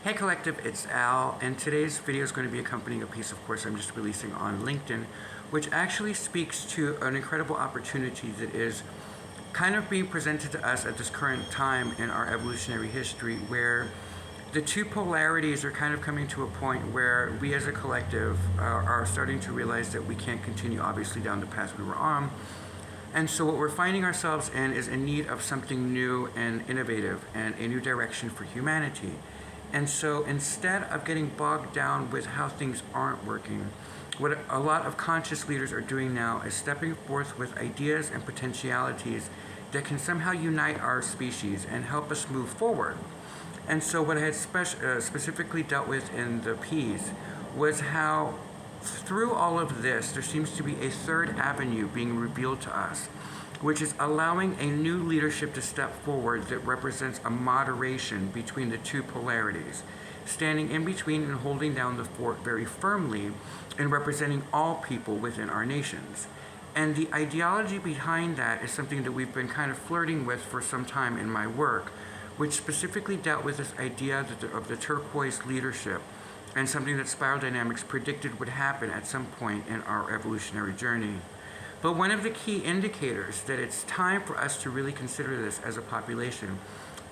Hey Collective, it's Al, and today's video is going to be accompanying a piece, of course, I'm just releasing on LinkedIn, which actually speaks to an incredible opportunity that is kind of being presented to us at this current time in our evolutionary history, where the two polarities are kind of coming to a point where we as a collective are starting to realize that we can't continue, obviously, down the path we were on. And so what we're finding ourselves in is in need of something new and innovative and a new direction for humanity. And so instead of getting bogged down with how things aren't working, what a lot of conscious leaders are doing now is stepping forth with ideas and potentialities that can somehow unite our species and help us move forward. And so what I had specifically dealt with in the piece was how through all of this, there seems to be a third avenue being revealed to us, which is allowing a new leadership to step forward that represents a moderation between the two polarities, standing in between and holding down the fort very firmly and representing all people within our nations. And the ideology behind that is something that we've been kind of flirting with for some time in my work, which specifically dealt with this idea of the turquoise leadership, and something that spiral dynamics predicted would happen at some point in our evolutionary journey. But one of the key indicators that it's time for us to really consider this as a population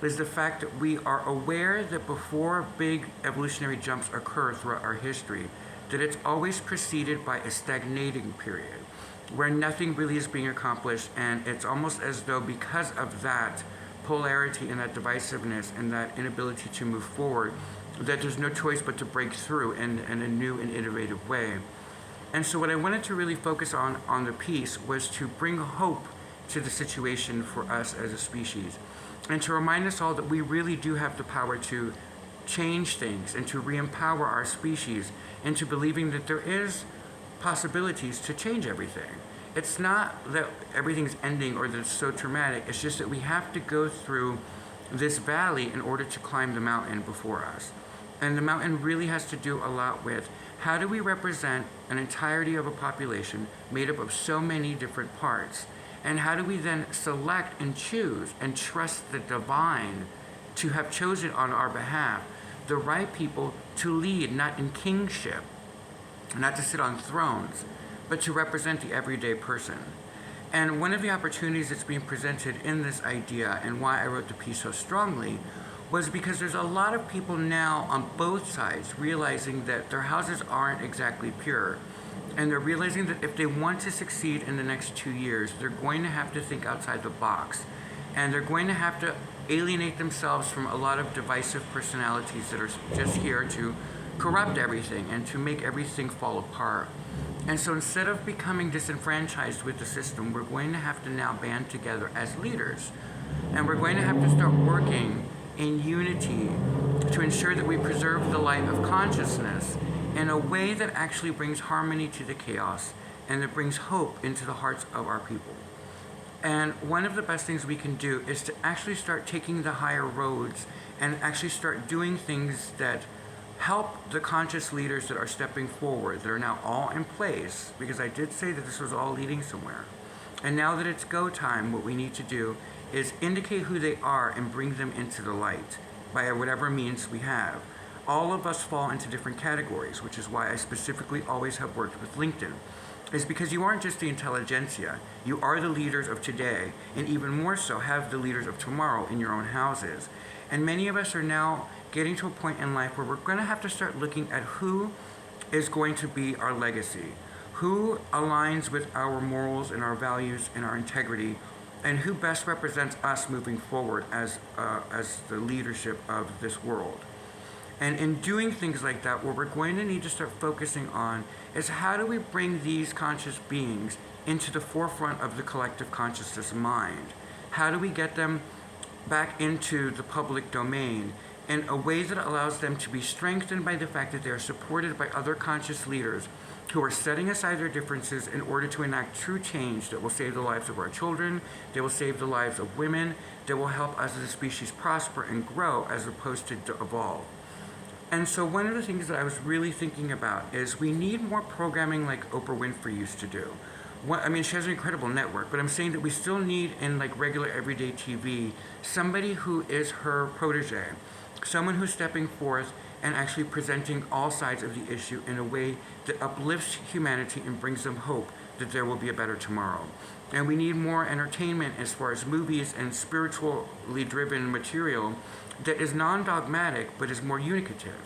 is the fact that we are aware that before big evolutionary jumps occur throughout our history, that it's always preceded by a stagnating period where nothing really is being accomplished, and it's almost as though because of that polarity and that divisiveness and that inability to move forward, that there's no choice but to break through in a new and innovative way. And so what I wanted to really focus on the piece was to bring hope to the situation for us as a species, and to remind us all that we really do have the power to change things and to re-empower our species into believing that there is possibilities to change everything. It's not that everything's ending or that it's so traumatic, it's just that we have to go through this valley in order to climb the mountain before us. And the mountain really has to do a lot with how do we represent an entirety of a population made up of so many different parts, and how do we then select and choose and trust the divine to have chosen on our behalf the right people to lead, not in kingship, not to sit on thrones, but to represent the everyday person. And one of the opportunities that's being presented in this idea, and why I wrote the piece so strongly, was because there's a lot of people now on both sides realizing that their houses aren't exactly pure. And they're realizing that if they want to succeed in the next 2 years, they're going to have to think outside the box. And they're going to have to alienate themselves from a lot of divisive personalities that are just here to corrupt everything and to make everything fall apart. And so instead of becoming disenfranchised with the system, we're going to have to now band together as leaders. And we're going to have to start working in unity to ensure that we preserve the light of consciousness in a way that actually brings harmony to the chaos and that brings hope into the hearts of our people. And one of the best things we can do is to actually start taking the higher roads and actually start doing things that help the conscious leaders that are stepping forward, that are now all in place, because I did say that this was all leading somewhere. And now that it's go time, what we need to do is indicate who they are and bring them into the light by whatever means we have. All of us fall into different categories, which is why I specifically always have worked with LinkedIn, is because you aren't just the intelligentsia, you are the leaders of today, and even more so have the leaders of tomorrow in your own houses. And many of us are now getting to a point in life where we're going to have to start looking at who is going to be our legacy, who aligns with our morals and our values and our integrity, and who best represents us moving forward as the leadership of this world. And in doing things like that, what we're going to need to start focusing on is how do we bring these conscious beings into the forefront of the collective consciousness mind? How do we get them back into the public domain in a way that allows them to be strengthened by the fact that they are supported by other conscious leaders who are setting aside their differences in order to enact true change that will save the lives of our children, that will save the lives of women, that will help us as a species prosper and grow as opposed to evolve. And so one of the things that I was really thinking about is we need more programming like Oprah Winfrey used to do. I mean, she has an incredible network, but I'm saying that we still need in like regular everyday TV somebody who is her protege, Someone who's stepping forth and actually presenting all sides of the issue in a way that uplifts humanity and brings them hope that there will be a better tomorrow. And we need more entertainment as far as movies and spiritually driven material that is non dogmatic but is more unicative.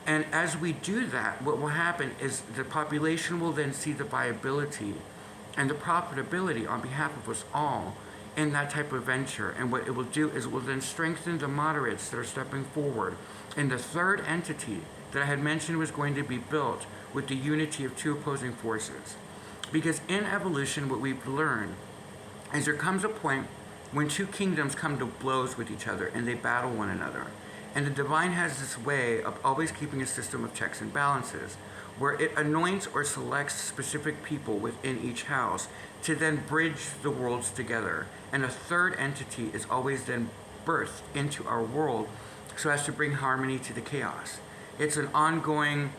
And as we do that, what will happen is the population will then see the viability and the profitability on behalf of us all in that type of venture. And what it will do is it will then strengthen the moderates that are stepping forward. And the third entity that I had mentioned was going to be built with the unity of two opposing forces. Because in evolution, what we've learned is there comes a point when two kingdoms come to blows with each other and they battle one another. And the divine has this way of always keeping a system of checks and balances, where it anoints or selects specific people within each house to then bridge the worlds together. And a third entity is always then birthed into our world so as to bring harmony to the chaos. It's an ongoing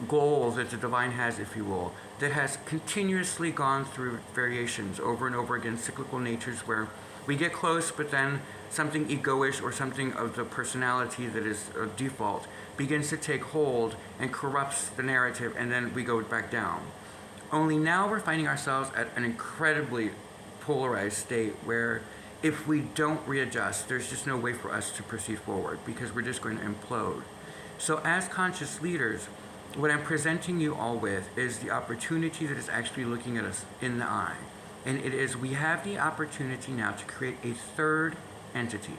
goal that the divine has, if you will, that has continuously gone through variations over and over again, cyclical natures where we get close, but then something egoish or something of the personality that is a default begins to take hold and corrupts the narrative, and then we go back down. Only now we're finding ourselves at an incredibly polarized state where if we don't readjust, there's just no way for us to proceed forward because we're just going to implode. So as conscious leaders, what I'm presenting you all with is the opportunity that is actually looking at us in the eye. And it is, we have the opportunity now to create a third entity,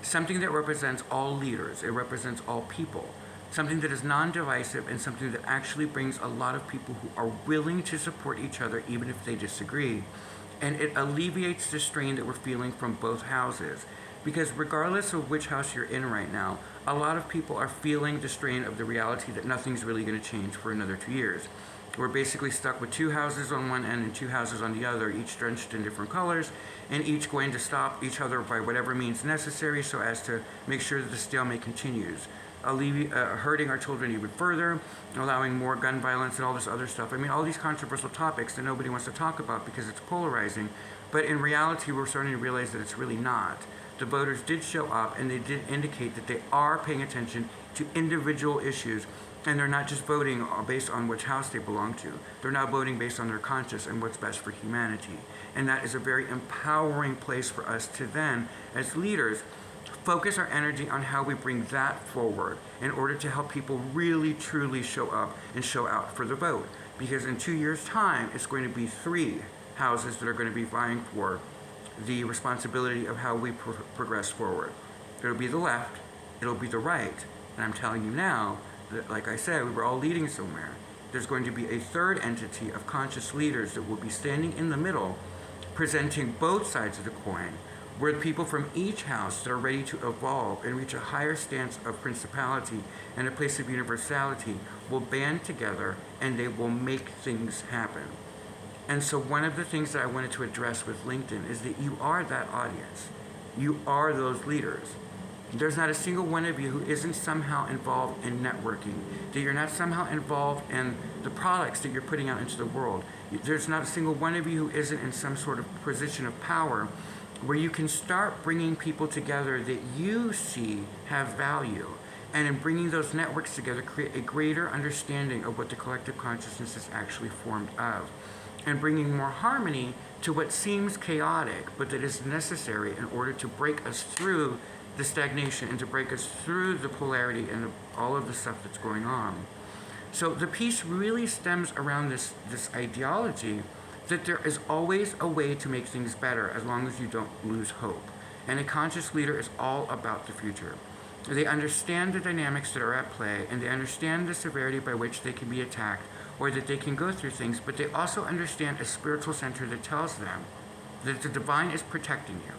something that represents all leaders, it represents all people, something that is non-divisive and something that actually brings a lot of people who are willing to support each other even if they disagree. And it alleviates the strain that we're feeling from both houses. Because regardless of which house you're in right now, a lot of people are feeling the strain of the reality that nothing's really going to change for another 2 years. We're basically stuck with two houses on one end and two houses on the other, each drenched in different colors, and each going to stop each other by whatever means necessary so as to make sure that the stalemate continues, hurting our children even further, allowing more gun violence and all this other stuff. I mean, all these controversial topics that nobody wants to talk about because it's polarizing, but in reality, we're starting to realize that it's really not. The voters did show up and they did indicate that they are paying attention to individual issues, and they're not just voting based on which house they belong to. They're now voting based on their conscience and what's best for humanity. And that is a very empowering place for us to then, as leaders, focus our energy on how we bring that forward in order to help people really, truly show up and show out for the vote. Because in 2 years' time, it's going to be 3 houses that are going to be vying for the responsibility of how we progress forward. It'll be the left, it'll be the right, and I'm telling you now that, like I said, we were all leading somewhere. There's going to be a third entity of conscious leaders that will be standing in the middle, presenting both sides of the coin, where people from each house that are ready to evolve and reach a higher stance of principality and a place of universality will band together and they will make things happen. And so one of the things that I wanted to address with LinkedIn is that you are that audience. You are those leaders. There's not a single one of you who isn't somehow involved in networking, that you're not somehow involved in the products that you're putting out into the world. There's not a single one of you who isn't in some sort of position of power where you can start bringing people together that you see have value. And in bringing those networks together, create a greater understanding of what the collective consciousness is actually formed of. And bringing more harmony to what seems chaotic, but that is necessary in order to break us through the stagnation and to break us through the polarity and all of the stuff that's going on. So the piece really stems around this ideology that there is always a way to make things better as long as you don't lose hope. And a conscious leader is all about the future. They understand the dynamics that are at play, and they understand the severity by which they can be attacked or that they can go through things, but they also understand a spiritual center that tells them that the divine is protecting you.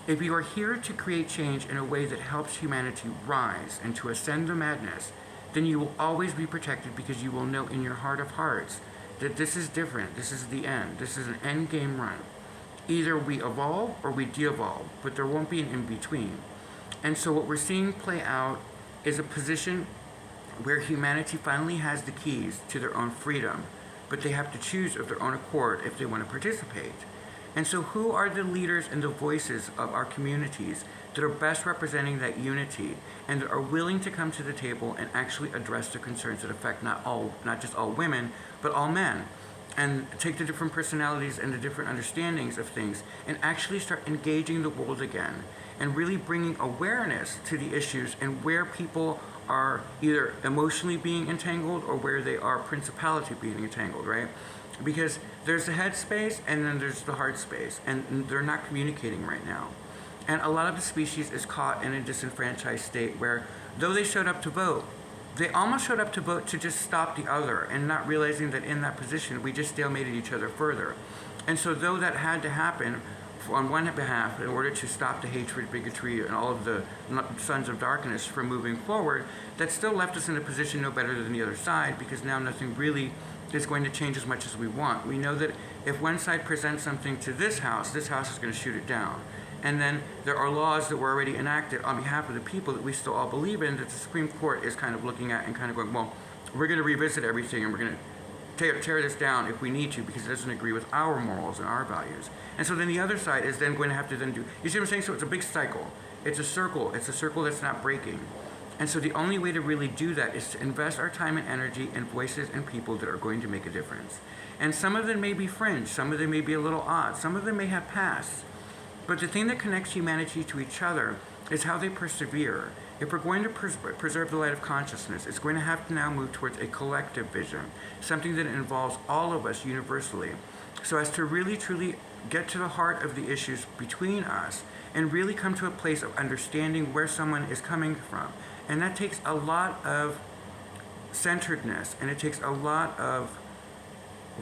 If you are here to create change in a way that helps humanity rise and to ascend the madness, then you will always be protected because you will know in your heart of hearts that this is different, this is the end, this is an end game run. Either we evolve or we de-evolve, but there won't be an in-between. And so what we're seeing play out is a position where humanity finally has the keys to their own freedom, but they have to choose of their own accord if they want to participate. And so, who are the leaders and the voices of our communities that are best representing that unity and that are willing to come to the table and actually address the concerns that affect not just all women, but all men? And take the different personalities and the different understandings of things and actually start engaging the world again and really bringing awareness to the issues and where people are either emotionally being entangled or where they are principality being entangled, right? Because there's the head space and then there's the heart space, and they're not communicating right now. And a lot of the species is caught in a disenfranchised state where, though they showed up to vote, they almost showed up to vote to just stop the other and not realizing that in that position we just stalemated each other further. And so, though that had to happen on one behalf in order to stop the hatred, bigotry, and all of the sons of darkness from moving forward, that still left us in a position no better than the other side, because now nothing really is going to change as much as we want. We know that if one side presents something to this house is going to shoot it down. And then there are laws that were already enacted on behalf of the people that we still all believe in, that the Supreme Court is kind of looking at and kind of going, well, we're going to revisit everything and we're going to tear this down if we need to, because it doesn't agree with our morals and our values. And so then the other side is then going to have to then do, you see what I'm saying? So it's a big cycle. It's a circle that's not breaking. And so the only way to really do that is to invest our time and energy in voices and people that are going to make a difference. And some of them may be fringe, some of them may be a little odd, some of them may have pasts. But the thing that connects humanity to each other is how they persevere. If we're going to preserve the light of consciousness, it's going to have to now move towards a collective vision, something that involves all of us universally, so as to really truly get to the heart of the issues between us and really come to a place of understanding where someone is coming from. And that takes a lot of centeredness, and it takes a lot of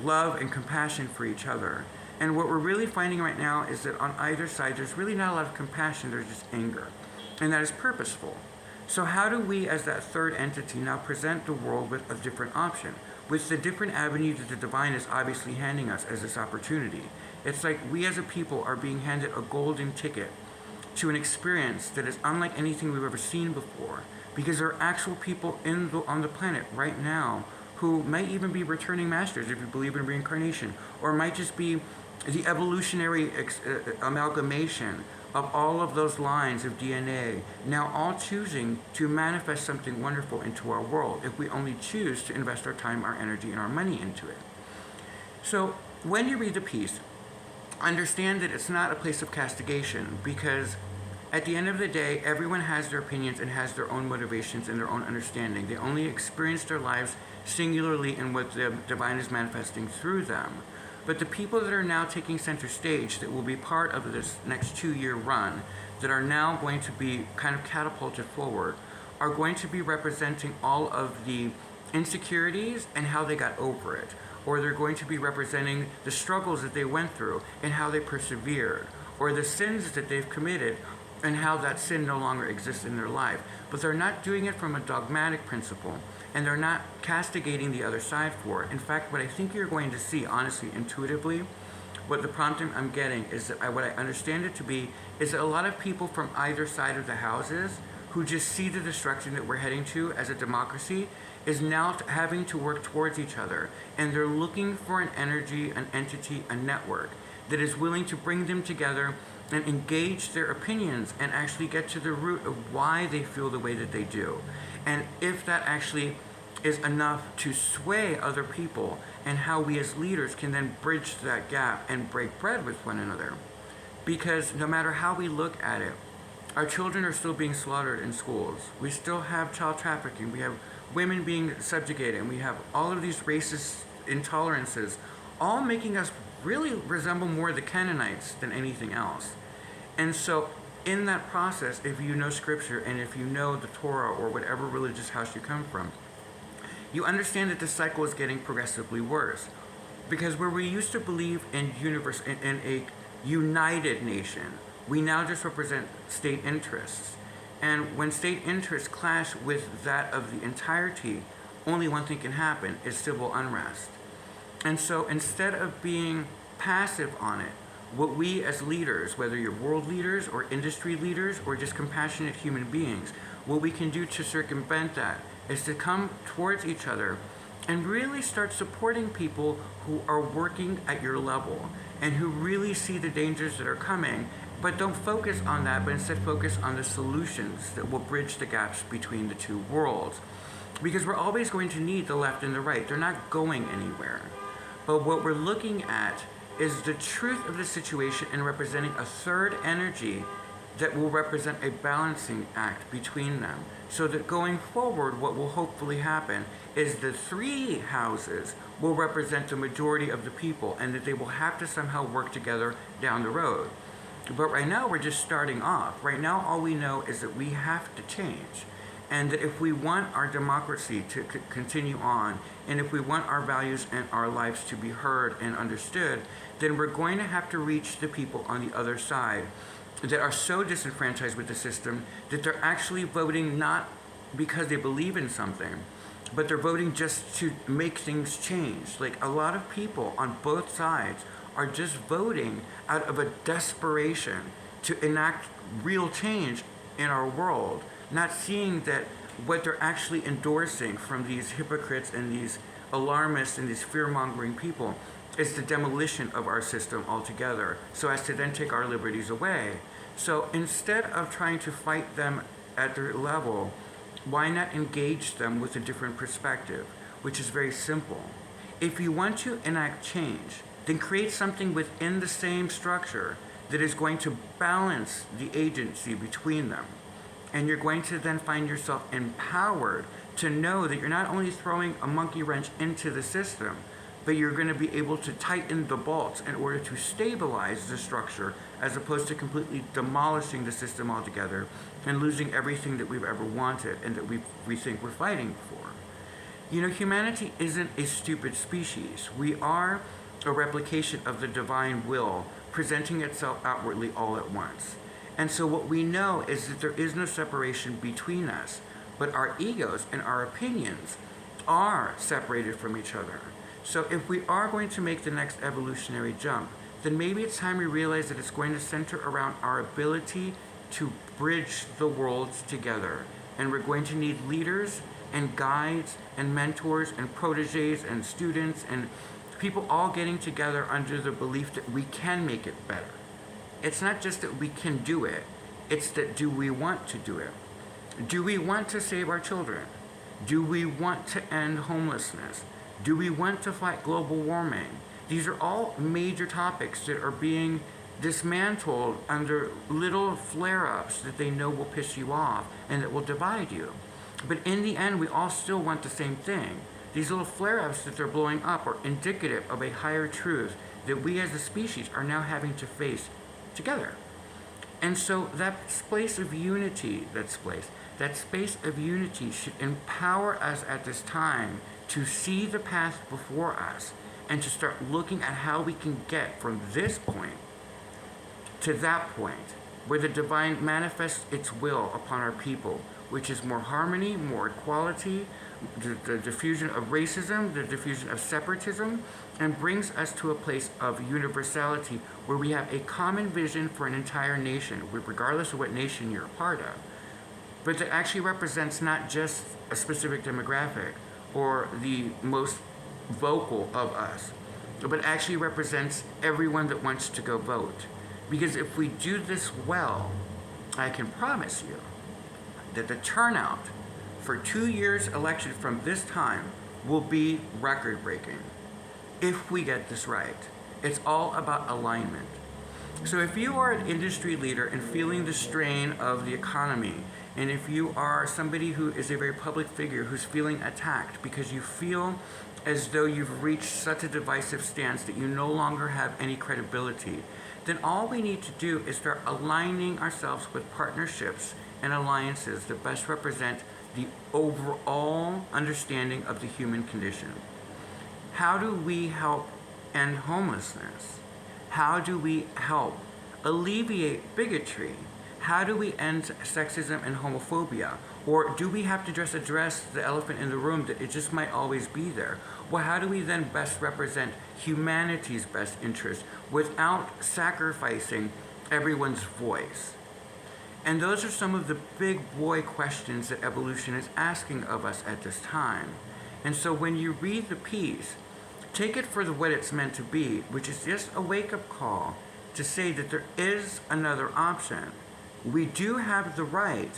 love and compassion for each other. And what we're really finding right now is that on either side, there's really not a lot of compassion, there's just anger. And that is purposeful. So how do we, as that third entity, now present the world with a different option, with the different avenue that the divine is obviously handing us as this opportunity? It's like we as a people are being handed a golden ticket to an experience that is unlike anything we've ever seen before, because there are actual people on the planet right now who might even be returning masters if you believe in reincarnation, or might just be the evolutionary amalgamation of all of those lines of DNA, now all choosing to manifest something wonderful into our world if we only choose to invest our time, our energy, and our money into it. So when you read the piece, understand that it's not a place of castigation, because at the end of the day, everyone has their opinions and has their own motivations and their own understanding. They only experience their lives singularly in what the divine is manifesting through them. But the people that are now taking center stage, that will be part of this next 2-year run, that are now going to be kind of catapulted forward, are going to be representing all of the insecurities and how they got over it. Or they're going to be representing the struggles that they went through and how they persevered, or the sins that they've committed and how that sin no longer exists in their life. But they're not doing it from a dogmatic principle, and they're not castigating the other side for it. In fact, what I think you're going to see, honestly, intuitively, what the prompting I'm getting is that what I understand it to be is that a lot of people from either side of the houses who just see the destruction that we're heading to as a democracy is now having to work towards each other, and they're looking for an energy, an entity, a network that is willing to bring them together and engage their opinions and actually get to the root of why they feel the way that they do. And if that actually is enough to sway other people, and how we as leaders can then bridge that gap and break bread with one another. Because no matter how we look at it, our children are still being slaughtered in schools. We still have child trafficking. We have women being subjugated. And we have all of these racist intolerances, all making us really resemble more the Canaanites than anything else. And so in that process, if you know scripture and if you know the Torah or whatever religious house you come from, you understand that the cycle is getting progressively worse. Because where we used to believe in a united nation, we now just represent state interests. And when state interests clash with that of the entirety, only one thing can happen, is civil unrest. And so instead of being passive on it, what we as leaders, whether you're world leaders or industry leaders or just compassionate human beings, what we can do to circumvent that is to come towards each other and really start supporting people who are working at your level and who really see the dangers that are coming, but don't focus on that, but instead focus on the solutions that will bridge the gaps between the two worlds. Because we're always going to need the left and the right, they're not going anywhere. But what we're looking at is the truth of the situation and representing a third energy that will represent a balancing act between them. So that going forward, what will hopefully happen is the three houses will represent the majority of the people and that they will have to somehow work together down the road. But right now, we're just starting off. Right now, all we know is that we have to change. And that if we want our democracy to continue on, and if we want our values and our lives to be heard and understood, then we're going to have to reach the people on the other side that are so disenfranchised with the system that they're actually voting not because they believe in something, but they're voting just to make things change. Like a lot of people on both sides are just voting out of a desperation to enact real change in our world, not seeing that what they're actually endorsing from these hypocrites and these alarmists and these fear-mongering people is the demolition of our system altogether, so as to then take our liberties away. So instead of trying to fight them at their level, why not engage them with a different perspective, which is very simple. If you want to enact change, then create something within the same structure that is going to balance the agency between them. And you're going to then find yourself empowered to know that you're not only throwing a monkey wrench into the system, but you're going to be able to tighten the bolts in order to stabilize the structure as opposed to completely demolishing the system altogether and losing everything that we've ever wanted and that we think we're fighting for. You know, humanity isn't a stupid species. We are a replication of the divine will presenting itself outwardly all at once. And so what we know is that there is no separation between us, but our egos and our opinions are separated from each other. So if we are going to make the next evolutionary jump, then maybe it's time we realize that it's going to center around our ability to bridge the worlds together. And we're going to need leaders and guides and mentors and proteges and students and people all getting together under the belief that we can make it better. It's not just that we can do it, it's that do we want to do it? Do we want to save our children? Do we want to end homelessness? Do we want to fight global warming? These are all major topics that are being dismantled under little flare-ups that they know will piss you off and that will divide you. But in the end, we all still want the same thing. These little flare-ups that they're blowing up are indicative of a higher truth that we as a species are now having to face together. And so that space of unity should empower us at this time to see the path before us and to start looking at how we can get from this point to that point where the divine manifests its will upon our people, which is more harmony, more equality, the diffusion of racism, the diffusion of separatism, and brings us to a place of universality where we have a common vision for an entire nation, regardless of what nation you're a part of, but that actually represents not just a specific demographic or the most vocal of us, but actually represents everyone that wants to go vote. Because if we do this well, I can promise you that the turnout for 2 years election from this time will be record-breaking if we get this right. It's all about alignment. So if you are an industry leader and feeling the strain of the economy, and if you are somebody who is a very public figure who's feeling attacked because you feel as though you've reached such a divisive stance that you no longer have any credibility, then all we need to do is start aligning ourselves with partnerships and alliances that best represent the overall understanding of the human condition. How do we help end homelessness? How do we help alleviate bigotry? How do we end sexism and homophobia? Or do we have to just address the elephant in the room that it just might always be there? Well, how do we then best represent humanity's best interest without sacrificing everyone's voice? And those are some of the big boy questions that evolution is asking of us at this time. And so when you read the piece, take it for what it's meant to be, which is just a wake-up call to say that there is another option. We do have the right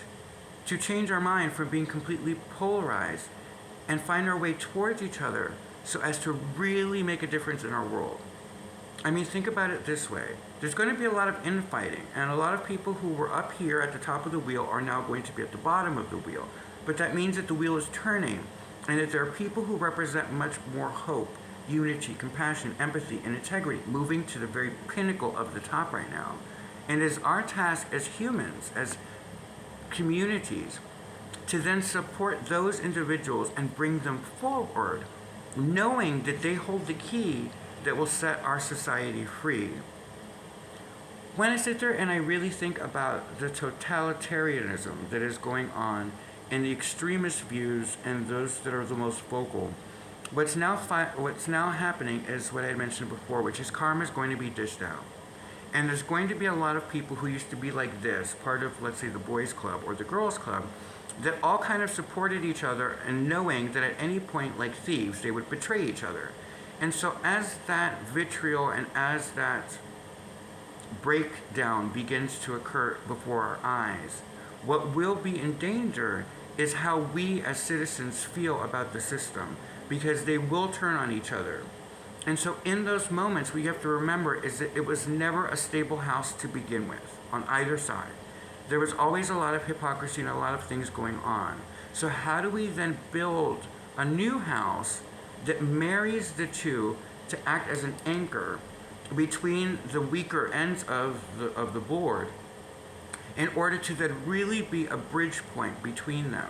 to change our mind from being completely polarized and find our way towards each other so as to really make a difference in our world. I mean, think about it this way. There's going to be a lot of infighting, and a lot of people who were up here at the top of the wheel are now going to be at the bottom of the wheel. But that means that the wheel is turning, and that there are people who represent much more hope, unity, compassion, empathy, and integrity moving to the very pinnacle of the top right now. And it is our task as humans, as communities, to then support those individuals and bring them forward, knowing that they hold the key that will set our society free. When I sit there and I really think about the totalitarianism that is going on and the extremist views and those that are the most vocal, what's now happening is what I had mentioned before, which is karma is going to be dished out. And there's going to be a lot of people who used to be like this, part of, let's say, the boys' club or the girls' club, that all kind of supported each other and knowing that at any point, like thieves, they would betray each other. And so as that vitriol and as that breakdown begins to occur before our eyes, what will be in danger is how we as citizens feel about the system, because they will turn on each other. And so in those moments, we have to remember is that it was never a stable house to begin with on either side. There was always a lot of hypocrisy and a lot of things going on. So how do we then build a new house that marries the two to act as an anchor between the weaker ends of the board in order to then really be a bridge point between them,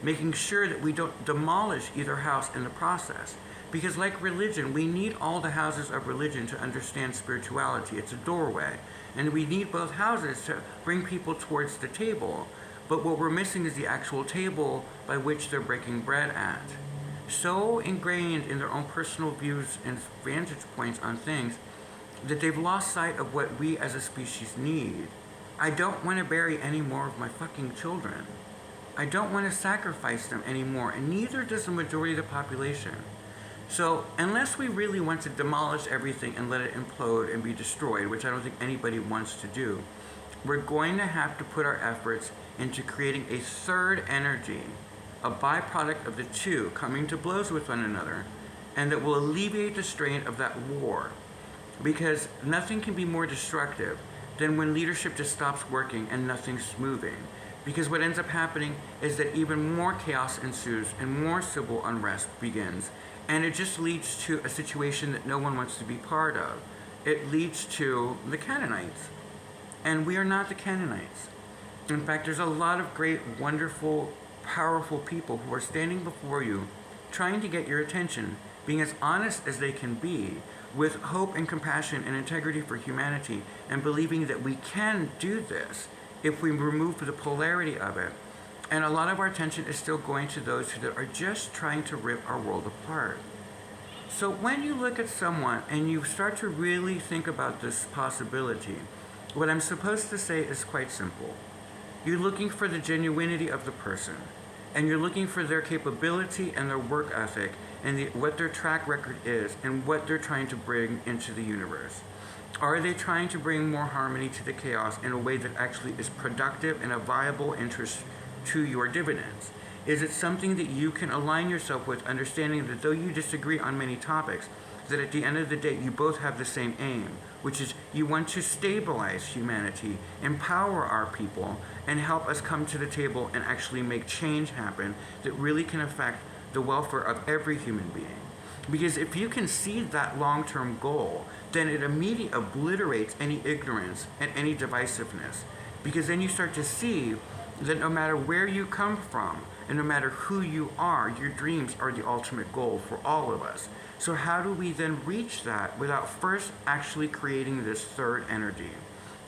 making sure that we don't demolish either house in the process. Because like religion, we need all the houses of religion to understand spirituality. It's a doorway. And we need both houses to bring people towards the table. But what we're missing is the actual table by which they're breaking bread at. So ingrained in their own personal views and vantage points on things that they've lost sight of what we as a species need. I don't want to bury any more of my fucking children. I don't want to sacrifice them anymore, and neither does the majority of the population. So unless we really want to demolish everything and let it implode and be destroyed, which I don't think anybody wants to do, we're going to have to put our efforts into creating a third energy, a byproduct of the two coming to blows with one another, and that will alleviate the strain of that war. Because nothing can be more destructive than when leadership just stops working and nothing's moving. Because what ends up happening is that even more chaos ensues and more civil unrest begins. And it just leads to a situation that no one wants to be part of. It leads to the Canaanites. And we are not the Canaanites. In fact, there's a lot of great, wonderful, powerful people who are standing before you, trying to get your attention, being as honest as they can be, with hope and compassion and integrity for humanity, and believing that we can do this if we remove the polarity of it. And a lot of our attention is still going to those who are just trying to rip our world apart. So when you look at someone and you start to really think about this possibility, what I'm supposed to say is quite simple. You're looking for the genuinity of the person, and you're looking for their capability and their work ethic and what their track record is and what they're trying to bring into the universe. Are they trying to bring more harmony to the chaos in a way that actually is productive and a viable interest to your dividends? Is it something that you can align yourself with, understanding that though you disagree on many topics, that at the end of the day you both have the same aim, which is you want to stabilize humanity, empower our people, and help us come to the table and actually make change happen that really can affect the welfare of every human being. Because if you can see that long-term goal, then it immediately obliterates any ignorance and any divisiveness. Because then you start to see that no matter where you come from, and no matter who you are, your dreams are the ultimate goal for all of us. So how do we then reach that without first actually creating this third energy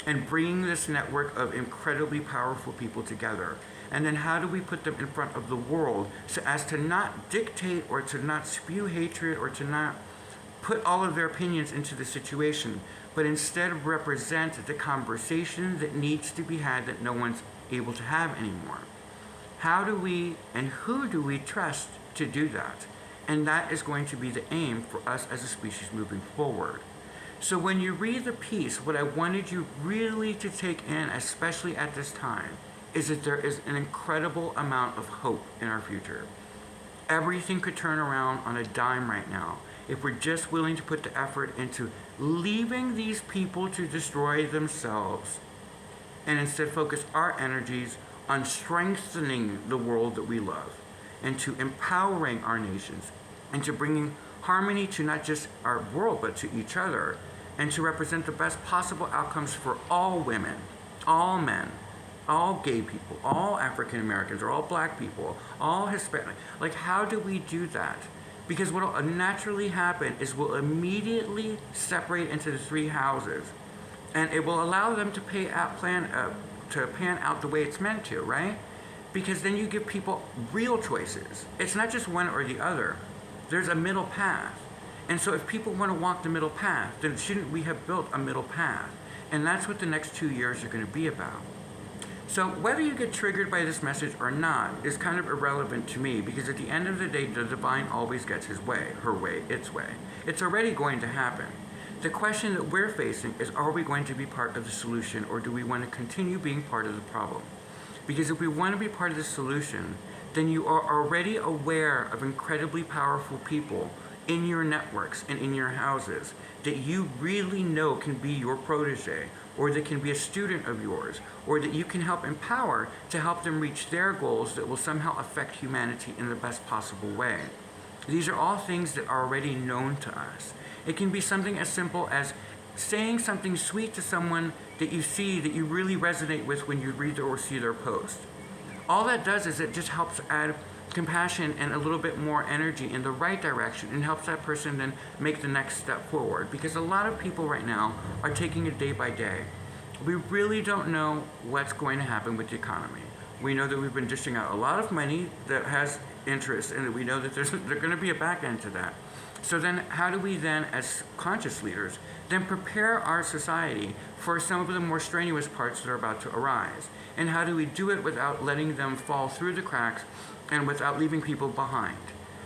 and bringing this network of incredibly powerful people together? And then how do we put them in front of the world so as to not dictate or to not spew hatred or to not put all of their opinions into the situation, but instead represent the conversation that needs to be had that no one's able to have anymore? How do we and who do we trust to do that? And that is going to be the aim for us as a species moving forward. So when you read the piece, what I wanted you really to take in, especially at this time, is that there is an incredible amount of hope in our future. Everything could turn around on a dime right now if we're just willing to put the effort into leaving these people to destroy themselves and instead focus our energies on strengthening the world that we love and to empowering our nations and to bringing harmony to not just our world but to each other and to represent the best possible outcomes for all women, all men, all gay people, all African Americans, or all black people, all Hispanic. Like, how do we do that? Because what will naturally happen is we'll immediately separate into the three houses, and it will allow them to pan out the way it's meant to, right? Because then you give people real choices. It's not just one or the other. There's a middle path. And so if people want to walk the middle path, then shouldn't we have built a middle path? And that's what the next 2 years are going to be about. So whether you get triggered by this message or not is kind of irrelevant to me, because at the end of the day, the divine always gets his way, her way, its way. It's already going to happen. The question that we're facing is, are we going to be part of the solution, or do we want to continue being part of the problem? Because if we want to be part of the solution, then you are already aware of incredibly powerful people in your networks and in your houses that you really know can be your protege, or that can be a student of yours, or that you can help empower to help them reach their goals that will somehow affect humanity in the best possible way. These are all things that are already known to us. It can be something as simple as saying something sweet to someone that you see that you really resonate with when you read or see their post. All that does is it just helps add compassion and a little bit more energy in the right direction and helps that person then make the next step forward. Because a lot of people right now are taking it day by day. We really don't know what's going to happen with the economy. We know that we've been dishing out a lot of money that has interest, and that we know that there's going to be a back end to that. So then how do we then, as conscious leaders, then prepare our society for some of the more strenuous parts that are about to arise? And how do we do it without letting them fall through the cracks and without leaving people behind?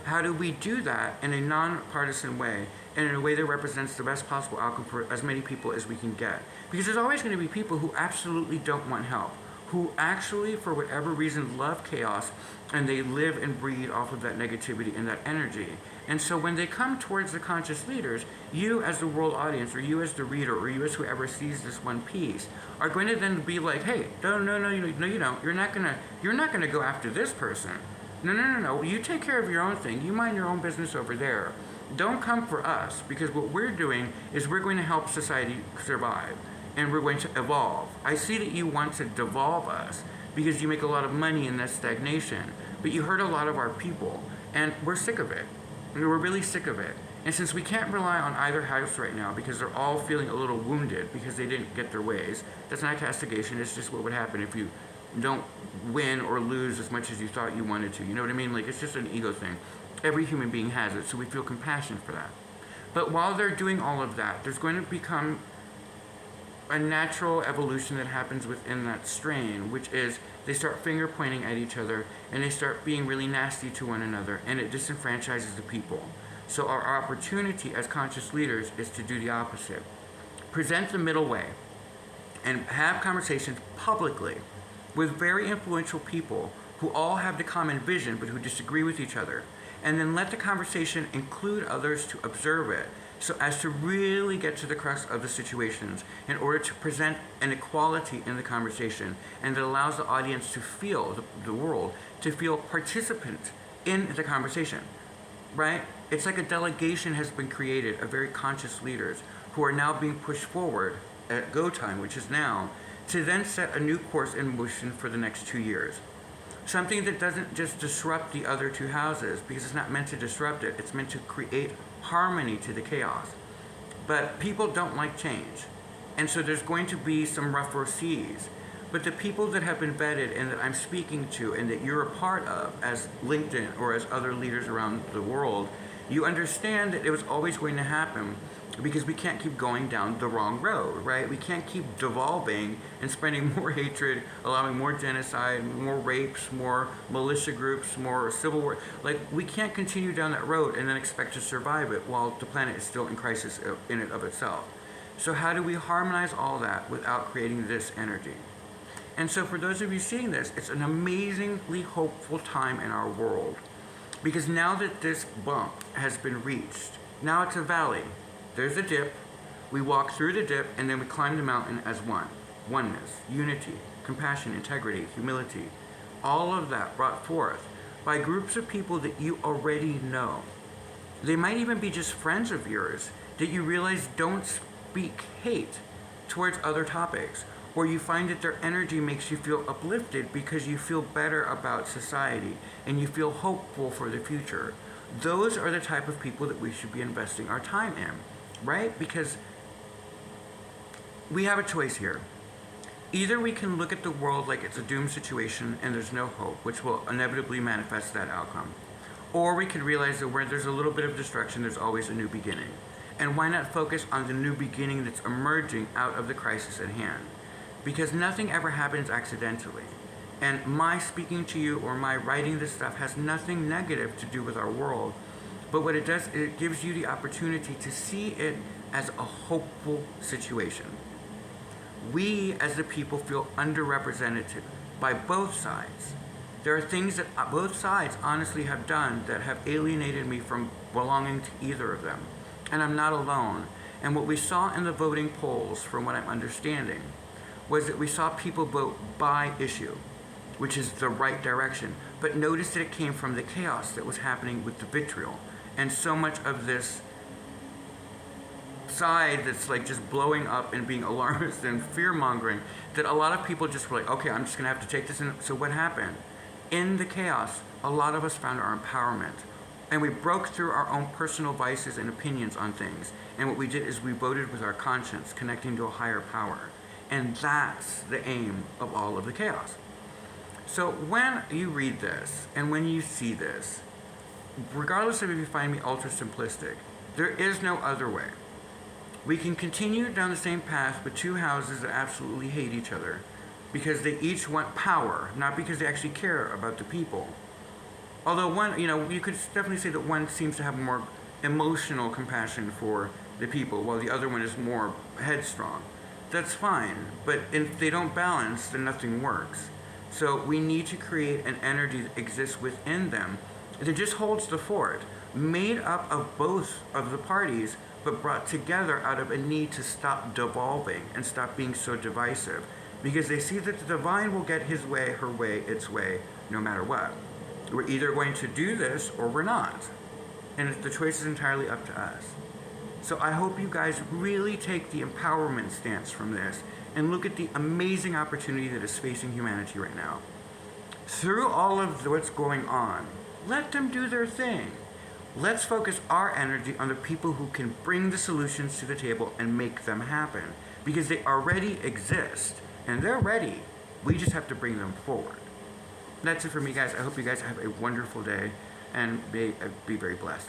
How do we do that in a nonpartisan way and in a way that represents the best possible outcome for as many people as we can get? Because there's always going to be people who absolutely don't want help, who actually, for whatever reason, love chaos, and they live and breathe off of that negativity and that energy. And so when they come towards the conscious leaders, you as the world audience, or you as the reader, or you as whoever sees this one piece, are going to then be like, hey, no, you don't. You're not gonna go after this person. No. You take care of your own thing. You mind your own business over there. Don't come for us, because what we're doing is we're going to help society survive, and we're going to evolve. I see that you want to devolve us because you make a lot of money in that stagnation, but you hurt a lot of our people, and we're sick of it. We're really sick of it. And since we can't rely on either house right now because they're all feeling a little wounded because they didn't get their ways, that's not castigation, it's just what would happen if you don't win or lose as much as you thought you wanted to. You know what I mean? Like, it's just an ego thing. Every human being has it, so we feel compassion for that. But while they're doing all of that, there's going to become a natural evolution that happens within that strain, which is they start finger pointing at each other and they start being really nasty to one another, and it disenfranchises the people. So our opportunity as conscious leaders is to do the opposite. Present the middle way and have conversations publicly with very influential people who all have the common vision but who disagree with each other. And then let the conversation include others to observe it, so as to really get to the crux of the situations in order to present an equality in the conversation, and that allows the audience to feel, the world, to feel participant in the conversation, right? It's like a delegation has been created of very conscious leaders who are now being pushed forward at go time, which is now, to then set a new course in motion for the next 2 years. Something that doesn't just disrupt the other two houses, because it's not meant to disrupt it, it's meant to create harmony to the chaos. But people don't like change, and so there's going to be some rougher seas. But the people that have been vetted and that I'm speaking to and that you're a part of as LinkedIn or as other leaders around the world, you understand that it was always going to happen, because we can't keep going down the wrong road, right? We can't keep devolving and spreading more hatred, allowing more genocide, more rapes, more militia groups, more civil war. Like, we can't continue down that road and then expect to survive it while the planet is still in crisis in and of itself. So how do we harmonize all that without creating this energy? And so for those of you seeing this, it's an amazingly hopeful time in our world. Because now that this bump has been reached, now it's a valley. There's a dip, we walk through the dip, and then we climb the mountain as one. Oneness, unity, compassion, integrity, humility. All of that brought forth by groups of people that you already know. They might even be just friends of yours that you realize don't speak hate towards other topics, or you find that their energy makes you feel uplifted because you feel better about society and you feel hopeful for the future. Those are the type of people that we should be investing our time in, right? Because we have a choice here. Either we can look at the world like it's a doomed situation and there's no hope, which will inevitably manifest that outcome. Or we could realize that where there's a little bit of destruction, there's always a new beginning. And why not focus on the new beginning that's emerging out of the crisis at hand? Because nothing ever happens accidentally. And my speaking to you or my writing this stuff has nothing negative to do with our world. But what it does, it gives you the opportunity to see it as a hopeful situation. We as the people feel underrepresented by both sides. There are things that both sides honestly have done that have alienated me from belonging to either of them. And I'm not alone. And what we saw in the voting polls, from what I'm understanding, was that we saw people vote by issue, which is the right direction. But notice that it came from the chaos that was happening with the vitriol. And so much of this side that's like just blowing up and being alarmist and fear-mongering, that a lot of people just were like, okay, I'm just going to have to take this in. So what happened? In the chaos, a lot of us found our empowerment. And we broke through our own personal vices and opinions on things. And what we did is we voted with our conscience, connecting to a higher power. And that's the aim of all of the chaos. So when you read this and when you see this, regardless of if you find me ultra simplistic, there is no other way. We can continue down the same path with two houses that absolutely hate each other because they each want power, not because they actually care about the people. Although one, you could definitely say that one seems to have more emotional compassion for the people while the other one is more headstrong. That's fine, but if they don't balance, then nothing works. So we need to create an energy that exists within them that just holds the fort, made up of both of the parties, but brought together out of a need to stop devolving and stop being so divisive, because they see that the divine will get his way, her way, its way, no matter what. We're either going to do this or we're not, and the choice is entirely up to us. So I hope you guys really take the empowerment stance from this and look at the amazing opportunity that is facing humanity right now. Through all of what's going on, let them do their thing. Let's focus our energy on the people who can bring the solutions to the table and make them happen, because they already exist and they're ready. We just have to bring them forward. That's it for me, guys. I hope you guys have a wonderful day and be very blessed.